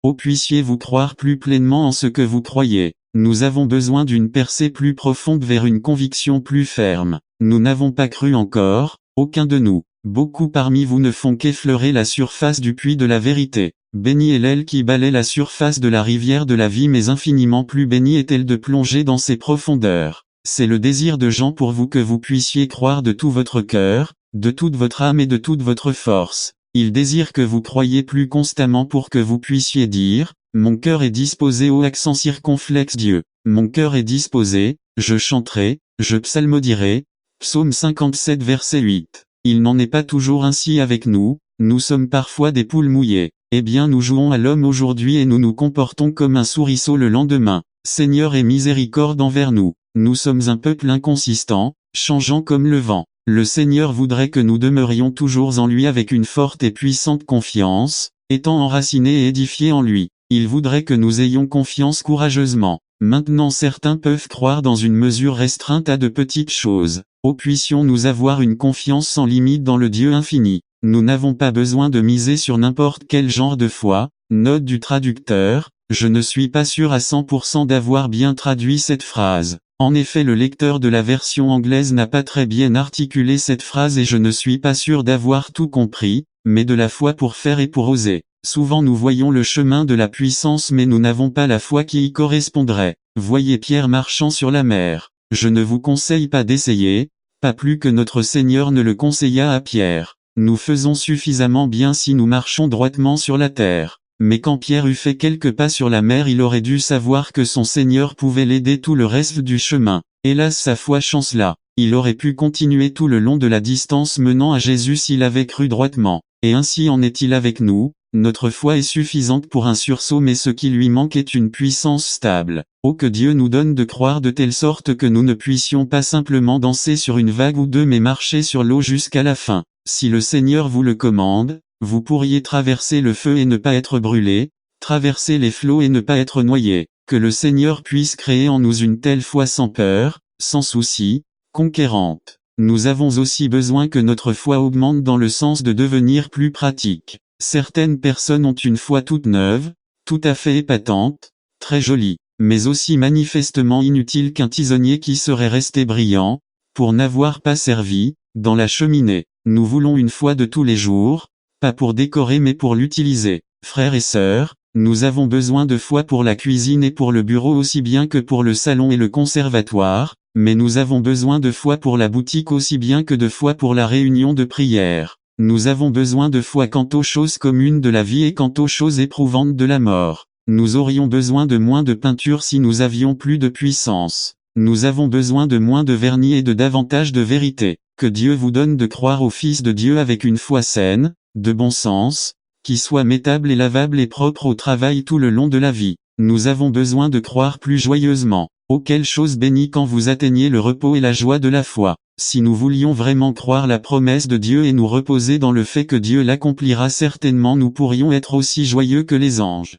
ô puissiez-vous croire plus pleinement en ce que vous croyez. Nous avons besoin d'une percée plus profonde vers une conviction plus ferme. Nous n'avons pas cru encore, aucun de nous. Beaucoup parmi vous ne font qu'effleurer la surface du puits de la vérité. Bénie est l'aile qui balaie la surface de la rivière de la vie, mais infiniment plus bénie est-elle de plonger dans ses profondeurs. C'est le désir de Jean pour vous que vous puissiez croire de tout votre cœur, de toute votre âme et de toute votre force. Il désire que vous croyiez plus constamment pour que vous puissiez dire, « Mon cœur est disposé au accent circonflexe Dieu. Mon cœur est disposé, je chanterai, je psalmodierai. » Psaume 57 verset 8. Il n'en est pas toujours ainsi avec nous sommes parfois des poules mouillées. Eh bien nous jouons à l'homme aujourd'hui et nous nous comportons comme un souriceau le lendemain. Seigneur aie miséricorde envers nous. Nous sommes un peuple inconsistant, changeant comme le vent. Le Seigneur voudrait que nous demeurions toujours en lui avec une forte et puissante confiance, étant enracinés et édifiés en lui. Il voudrait que nous ayons confiance courageusement. Maintenant certains peuvent croire dans une mesure restreinte à de petites choses. Oh puissions-nous avoir une confiance sans limite dans le Dieu infini. Nous n'avons pas besoin de miser sur n'importe quel genre de foi. Note du traducteur, je ne suis pas sûr à 100% d'avoir bien traduit cette phrase. En effet, le lecteur de la version anglaise n'a pas très bien articulé cette phrase et je ne suis pas sûr d'avoir tout compris, mais de la foi pour faire et pour oser. Souvent nous voyons le chemin de la puissance mais nous n'avons pas la foi qui y correspondrait. Voyez Pierre marchant sur la mer. Je ne vous conseille pas d'essayer, pas plus que notre Seigneur ne le conseilla à Pierre. Nous faisons suffisamment bien si nous marchons droitement sur la terre. Mais quand Pierre eut fait quelques pas sur la mer, il aurait dû savoir que son Seigneur pouvait l'aider tout le reste du chemin. Hélas, sa foi chancela. Il aurait pu continuer tout le long de la distance menant à Jésus s'il avait cru droitement. Et ainsi en est-il avec nous. Notre foi est suffisante pour un sursaut mais ce qui lui manque est une puissance stable. Oh que Dieu nous donne de croire de telle sorte que nous ne puissions pas simplement danser sur une vague ou deux mais marcher sur l'eau jusqu'à la fin. Si le Seigneur vous le commande, vous pourriez traverser le feu et ne pas être brûlé, traverser les flots et ne pas être noyé. Que le Seigneur puisse créer en nous une telle foi sans peur, sans souci, conquérante. Nous avons aussi besoin que notre foi augmente dans le sens de devenir plus pratique. Certaines personnes ont une foi toute neuve, tout à fait épatante, très jolie, mais aussi manifestement inutile qu'un tisonnier qui serait resté brillant, pour n'avoir pas servi, dans la cheminée. Nous voulons une foi de tous les jours, pas pour décorer mais pour l'utiliser. Frères et sœurs, nous avons besoin de foi pour la cuisine et pour le bureau aussi bien que pour le salon et le conservatoire, mais nous avons besoin de foi pour la boutique aussi bien que de foi pour la réunion de prière. Nous avons besoin de foi quant aux choses communes de la vie et quant aux choses éprouvantes de la mort. Nous aurions besoin de moins de peinture si nous avions plus de puissance. Nous avons besoin de moins de vernis et de davantage de vérité. Que Dieu vous donne de croire au Fils de Dieu avec une foi saine, de bon sens, qui soit mettable et lavable et propre au travail tout le long de la vie. Nous avons besoin de croire plus joyeusement. Oh quelle chose bénie quand vous atteignez le repos et la joie de la foi. Si nous voulions vraiment croire la promesse de Dieu et nous reposer dans le fait que Dieu l'accomplira certainement, nous pourrions être aussi joyeux que les anges.